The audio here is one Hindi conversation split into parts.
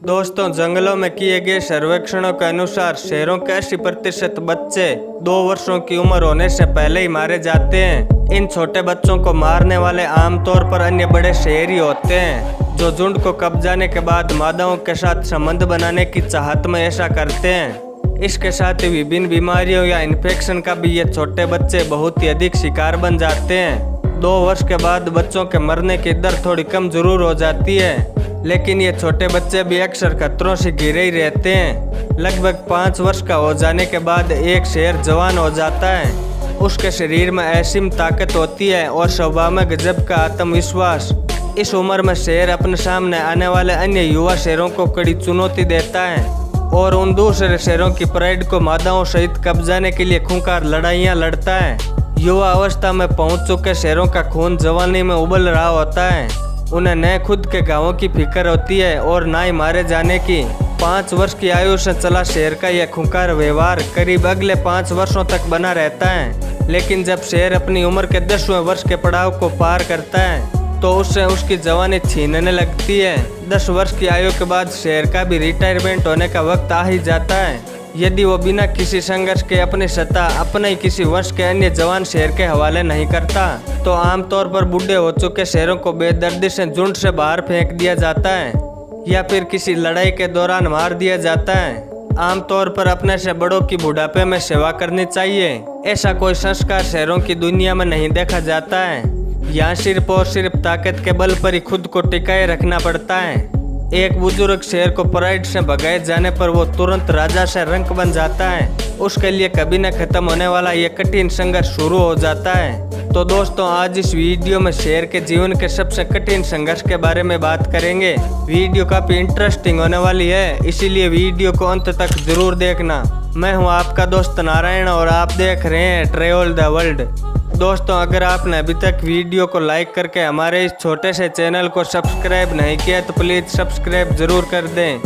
दोस्तों, जंगलों में किए गए सर्वेक्षणों के अनुसार शेरों के 80% बच्चे 2 वर्षों की उम्र होने से पहले ही मारे जाते हैं। इन छोटे बच्चों को मारने वाले आमतौर पर अन्य बड़े शेर ही होते हैं, जो झुंड को कब्जाने के बाद मादाओं के साथ संबंध बनाने की चाहत में ऐसा करते हैं। इसके साथ ही विभिन्न बीमारियों या इन्फेक्शन का भी ये छोटे बच्चे बहुत ही अधिक शिकार बन जाते हैं। 2 वर्ष के बाद बच्चों के मरने की दर थोड़ी कम जरूर हो जाती है, लेकिन ये छोटे बच्चे भी अक्सर खतरों से घिरे ही रहते हैं। लगभग 5 वर्ष का हो जाने के बाद एक शेर जवान हो जाता है। उसके शरीर में असीम ताकत होती है और स्वभाव में गजब का आत्मविश्वास। इस उम्र में शेर अपने सामने आने वाले अन्य युवा शेरों को कड़ी चुनौती देता है और उन दूसरे शेरों की प्राइड को मादाओं सहित कब्जाने के लिए खूंखार लड़ाइयाँ लड़ता है। युवा अवस्था में पहुंच चुके शेरों का खून जवानी में उबल रहा होता है। उन्हें न खुद के गांवों की फिक्र होती है और न ही मारे जाने की। 5 वर्ष की आयु से चला शेर का यह खूंखार व्यवहार करीब अगले 5 वर्षों तक बना रहता है। लेकिन जब शेर अपनी उम्र के 10वें वर्ष के पड़ाव को पार करता है तो उससे उसकी जवानी छीनने लगती है। 10 वर्ष की आयु के बाद शेर का भी रिटायरमेंट होने का वक्त आ ही जाता है। यदि वो बिना किसी संघर्ष के अपनी सत्ता अपने ही किसी वंश के अन्य जवान शेर के हवाले नहीं करता तो आमतौर पर बूढ़े हो चुके शेरों को बेदर्दी से झुंड से बाहर फेंक दिया जाता है या फिर किसी लड़ाई के दौरान मार दिया जाता है। आमतौर पर अपने से बड़ों की बुढ़ापे में सेवा करनी चाहिए, ऐसा कोई संस्कार शेरों की दुनिया में नहीं देखा जाता है। यहाँ सिर्फ और सिर्फ ताकत के बल पर ही खुद को टिकाए रखना पड़ता है। एक बुजुर्ग शेर को प्राइड से भगाए जाने पर वो तुरंत राजा से रंक बन जाता है। उसके लिए कभी न खत्म होने वाला ये कठिन संघर्ष शुरू हो जाता है। तो दोस्तों, आज इस वीडियो में शेर के जीवन के सबसे कठिन संघर्ष के बारे में बात करेंगे। वीडियो काफी इंटरेस्टिंग होने वाली है, इसीलिए वीडियो को अंत तक जरूर देखना। मैं हूँ आपका दोस्त नारायण और आप देख रहे हैं ट्रैवल द वर्ल्ड। दोस्तों, अगर आपने अभी तक वीडियो को लाइक करके हमारे इस छोटे से चैनल को सब्सक्राइब नहीं किया तो प्लीज़ सब्सक्राइब जरूर कर दें।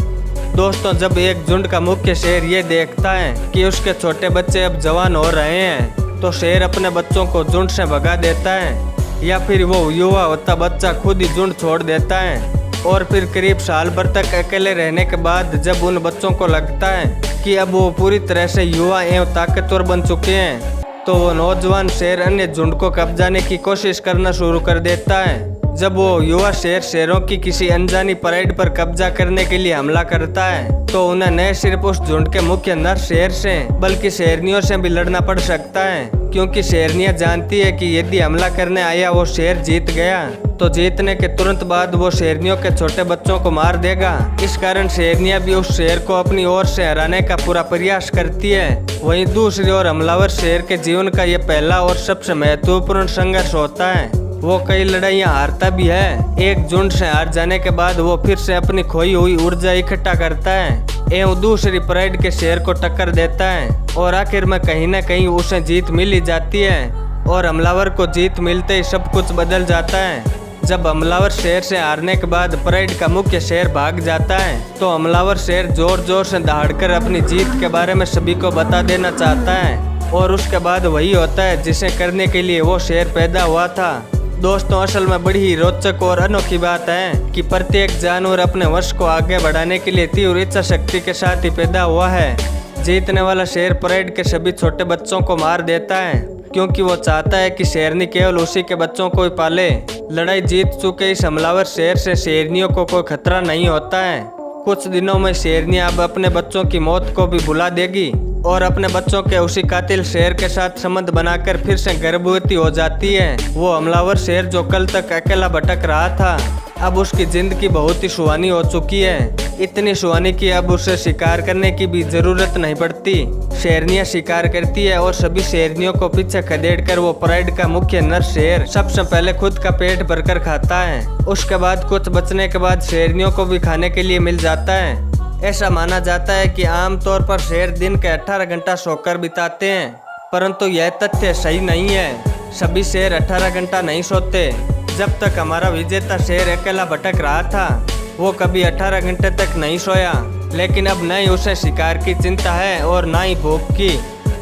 दोस्तों, जब एक झुंड का मुख्य शेर ये देखता है कि उसके छोटे बच्चे अब जवान हो रहे हैं तो शेर अपने बच्चों को झुंड से भगा देता है या फिर वो युवा होता बच्चा खुद ही झुंड छोड़ देता है। और फिर करीब साल भर तक अकेले रहने के बाद जब उन बच्चों को लगता है कि अब वो पूरी तरह से युवा एवं ताकतवर बन चुके हैं तो वो नौजवान शेर अन्य झुंड को कब्जाने की कोशिश करना शुरू कर देता है। जब वो युवा शेर शेरों की किसी अनजानी परेड पर कब्जा करने के लिए हमला करता है तो उन्हें न सिर्फ उस झुंड के मुख्य नर शेर से बल्कि शेरनियों से भी लड़ना पड़ सकता है, क्योंकि शेरनियां जानती है कि यदि हमला करने आया वो शेर जीत गया तो जीतने के तुरंत बाद वो शेरनियों के छोटे बच्चों को मार देगा। इस कारण शेरनियां भी उस शेर को अपनी ओर से हराने का पूरा प्रयास करती है। वहीं दूसरी ओर हमलावर शेर के जीवन का ये पहला और सबसे महत्वपूर्ण संघर्ष होता है। वो कई लड़ाइयाँ हारता भी है। एक झुंड से हार जाने के बाद वो फिर से अपनी खोई हुई ऊर्जा इकट्ठा करता है एवं दूसरी प्राइड के शेर को टक्कर देता है और आखिर में कहीं न कहीं उसे जीत मिल ही जाती है। और हमलावर को जीत मिलते ही सब कुछ बदल जाता है। जब हमलावर शेर से हारने के बाद प्राइड का मुख्य शेर भाग जाता है तो हमलावर शेर जोर जोर से दहाड़कर अपनी जीत के बारे में सभी को बता देना चाहता है और उसके बाद वही होता है जिसे करने के लिए वो शेर पैदा हुआ था। दोस्तों, असल में बड़ी ही रोचक और अनोखी बात है कि प्रत्येक जानवर अपने वंश को आगे बढ़ाने के लिए तीव्र इच्छा शक्ति के साथ ही पैदा हुआ है। जीतने वाला शेर परेड के सभी छोटे बच्चों को मार देता है क्योंकि वो चाहता है कि शेरनी केवल उसी के बच्चों को ही पाले। लड़ाई जीत चुके इस हमलावर शेर से शेरनियों को कोई खतरा नहीं होता है। कुछ दिनों में शेरनियां अब अपने बच्चों की मौत को भी भुला देगी और अपने बच्चों के उसी कातिल शेर के साथ संबंध बनाकर फिर से गर्भवती हो जाती है। वो हमलावर शेर जो कल तक अकेला भटक रहा था अब उसकी जिंदगी बहुत ही सुहानी हो चुकी है। इतनी सुहानी कि अब उसे शिकार करने की भी जरूरत नहीं पड़ती। शेरनियां शिकार करती है और सभी शेरनियों को पीछे खदेड़कर वो प्राइड का मुख्य नर शेर सबसे पहले खुद का पेट भरकर खाता है। उसके बाद कुछ बचने के बाद शेरनियों को भी खाने के लिए मिल जाता है। ऐसा माना जाता है कि आमतौर पर शेर दिन के 18 घंटा सोकर बिताते हैं, परंतु यह तथ्य सही नहीं है। सभी शेर 18 घंटा नहीं सोते। जब तक हमारा विजेता शेर अकेला भटक रहा था वो कभी 18 घंटे तक नहीं सोया, लेकिन अब न ही उसे शिकार की चिंता है और ना ही भूख की।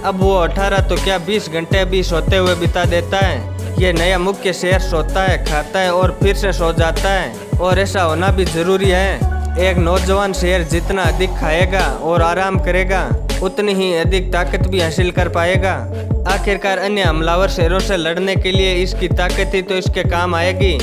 अब वो 18 तो क्या 20 घंटे भी सोते हुए बिता देता है। ये नया मुख्य शेर सोता है, खाता है और फिर से सो जाता है, और ऐसा होना भी जरूरी है। एक नौजवान शेर जितना अधिक खाएगा और आराम करेगा उतनी ही अधिक ताकत भी हासिल कर पाएगा। आखिरकार अन्य हमलावर शेरों से लड़ने के लिए इसकी ताकत ही तो इसके काम आएगी।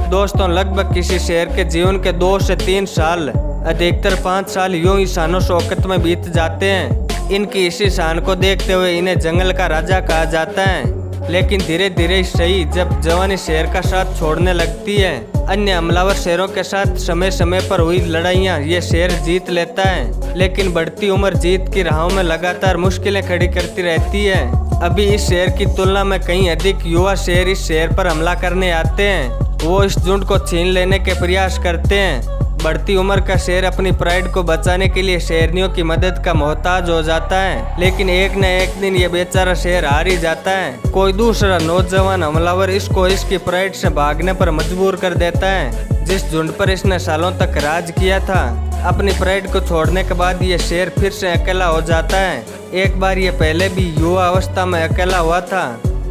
दोस्तों, लगभग किसी शेर के जीवन के 2 से 3 साल, अधिकतर 5 साल यूं ही शानो शौकत में बीत जाते हैं। इनकी इसी शान को देखते हुए इन्हें जंगल का राजा कहा जाता है। लेकिन धीरे धीरे सही जब जवानी शेर का साथ छोड़ने लगती है, अन्य हमलावर शेरों के साथ समय समय पर हुई लड़ाइयाँ ये शेर जीत लेता है। लेकिन बढ़ती उम्र जीत की राहों में लगातार मुश्किलें खड़ी करती रहती है। अभी इस शेर की तुलना में कहीं अधिक युवा शेर इस शेर पर हमला करने आते हैं। वो इस झुंड को छीन लेने के प्रयास करते हैं। बढ़ती उम्र का शेर अपनी प्राइड को बचाने के लिए शेरनियों की मदद का मोहताज हो जाता है, लेकिन एक न एक दिन ये बेचारा शेर हार ही जाता है। कोई दूसरा नौजवान हमलावर इसको इसकी प्राइड से भागने पर मजबूर कर देता है, जिस झुंड पर इसने सालों तक राज किया था। अपनी प्राइड को छोड़ने के बाद ये शेर फिर से अकेला हो जाता है। एक बार ये पहले भी युवा अवस्था में अकेला हुआ था,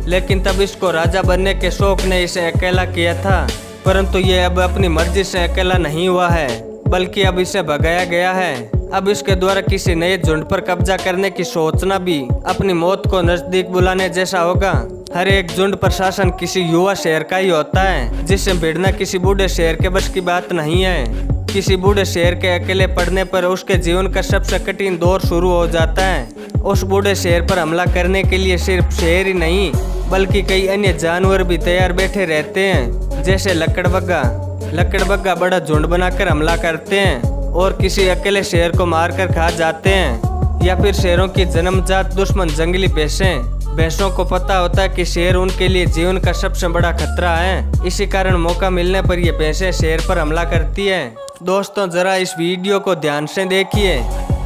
लेकिन तब इसको राजा बनने के शौक ने इसे अकेला किया था। परंतु ये अब अपनी मर्जी से अकेला नहीं हुआ है, बल्कि अब इसे भगाया गया है। अब इसके द्वारा किसी नए झुंड पर कब्जा करने की सोचना भी अपनी मौत को नजदीक बुलाने जैसा होगा। हर एक झुंड प्रशासन किसी युवा शेर का ही होता है, जिससे भिड़ना किसी बूढ़े शेर के बस की बात नहीं है। किसी बूढ़े शेर के अकेले पड़ने पर उसके जीवन का सबसे कठिन दौर शुरू हो जाता है। उस बूढ़े शेर पर हमला करने के लिए सिर्फ शेर ही नहीं, बल्कि कई अन्य जानवर भी तैयार बैठे रहते हैं, जैसे लकड़बग्गा बड़ा झुंड बनाकर हमला करते हैं और किसी अकेले शेर को मारकर खा जाते हैं। या फिर शेरों की जन्मजात दुश्मन जंगली भैंसों को पता होता है कि शेर उनके लिए जीवन का सबसे बड़ा खतरा है। इसी कारण मौका मिलने पर ये भैंसें शेर पर हमला करती है। दोस्तों, जरा इस वीडियो को ध्यान से देखिए,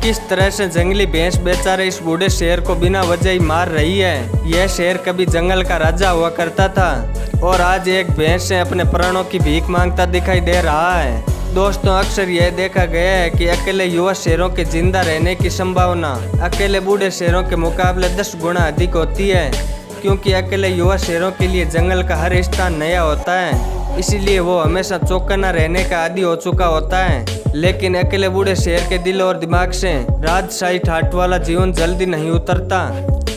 किस तरह से जंगली भैंस बेचारे इस बूढ़े शेर को बिना वजह ही मार रही है। यह शेर कभी जंगल का राजा हुआ करता था और आज एक भैंस से अपने प्राणों की भीख मांगता दिखाई दे रहा है। दोस्तों, अक्सर यह देखा गया है कि अकेले युवा शेरों के जिंदा रहने की संभावना अकेले बूढ़े शेरों के मुकाबले 10 गुना अधिक होती है, क्योंकि अकेले युवा शेरों के लिए जंगल का हर स्थान नया होता है। इसीलिए वो हमेशा चौकन्ना रहने का आदी हो चुका होता है। लेकिन अकेले बूढ़े शेर के दिल और दिमाग से राजशाही ठाट वाला जीवन जल्दी नहीं उतरता।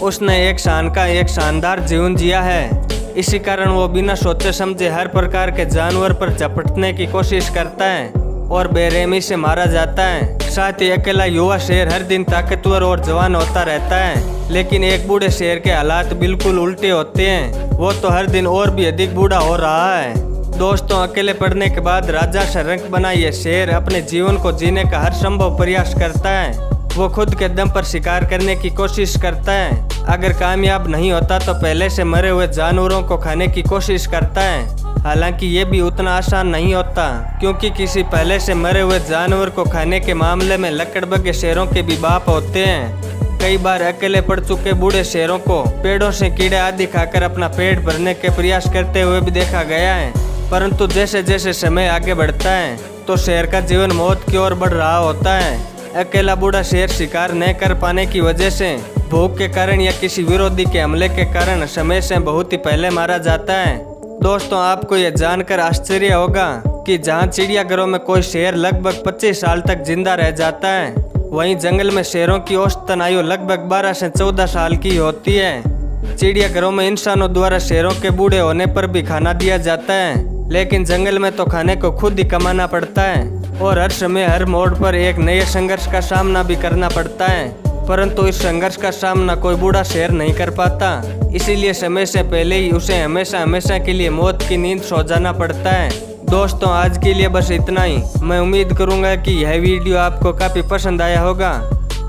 उसने एक शानदार जीवन जिया है। इसी कारण वो बिना सोचे समझे हर प्रकार के जानवर पर झपटने की कोशिश करता है और बेरहमी से मारा जाता है। साथ ही अकेला युवा शेर हर दिन ताकतवर और जवान होता रहता है, लेकिन एक बूढ़े शेर के हालात बिल्कुल उल्टे होते हैं। वो तो हर दिन और भी अधिक बूढ़ा हो रहा है। दोस्तों, अकेले पड़ने के बाद राजा से रंक बना ये शेर अपने जीवन को जीने का हर संभव प्रयास करता है। वो खुद के दम पर शिकार करने की कोशिश करता है। अगर कामयाब नहीं होता तो पहले से मरे हुए जानवरों को खाने की कोशिश करता है। हालांकि ये भी उतना आसान नहीं होता, क्योंकि किसी पहले से मरे हुए जानवर को खाने के मामले में लकड़बग्गे शेरों के भी बाप होते हैं। कई बार अकेले पड़ चुके बूढ़े शेरों को पेड़ों से कीड़े आदि खाकर अपना पेट भरने के प्रयास करते हुए भी देखा गया है। परंतु जैसे जैसे समय आगे बढ़ता है तो शेर का जीवन मौत की ओर बढ़ रहा होता है। अकेला बूढ़ा शेर शिकार न कर पाने की वजह से, भूख के कारण या किसी विरोधी के हमले के कारण समय से बहुत ही पहले मारा जाता है। दोस्तों, आपको यह जानकर आश्चर्य होगा कि जहां चिड़ियाघरों में कोई शेर लगभग 25 साल तक जिंदा रह जाता है, वहीं जंगल में शेरों की औसतन आयु लगभग 12 से 14 साल की होती है। चिड़ियाघरों में इंसानों द्वारा शेरों के बूढ़े होने पर भी खाना दिया जाता है, लेकिन जंगल में तो खाने को खुद ही कमाना पड़ता है और हर समय हर मोड़ पर एक नए संघर्ष का सामना भी करना पड़ता है। परंतु इस संघर्ष का सामना कोई बूढ़ा शेर नहीं कर पाता, इसीलिए समय से पहले ही उसे हमेशा के लिए मौत की नींद सो जाना पड़ता है। दोस्तों, आज के लिए बस इतना ही। मैं उम्मीद करूंगा कि यह वीडियो आपको काफ़ी पसंद आया होगा।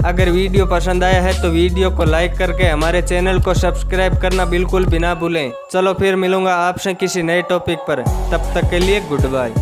अगर वीडियो पसंद आया है तो वीडियो को लाइक करके हमारे चैनल को सब्सक्राइब करना बिल्कुल भी ना भूलें। चलो फिर मिलूंगा आपसे किसी नए टॉपिक पर, तब तक के लिए गुड बाय।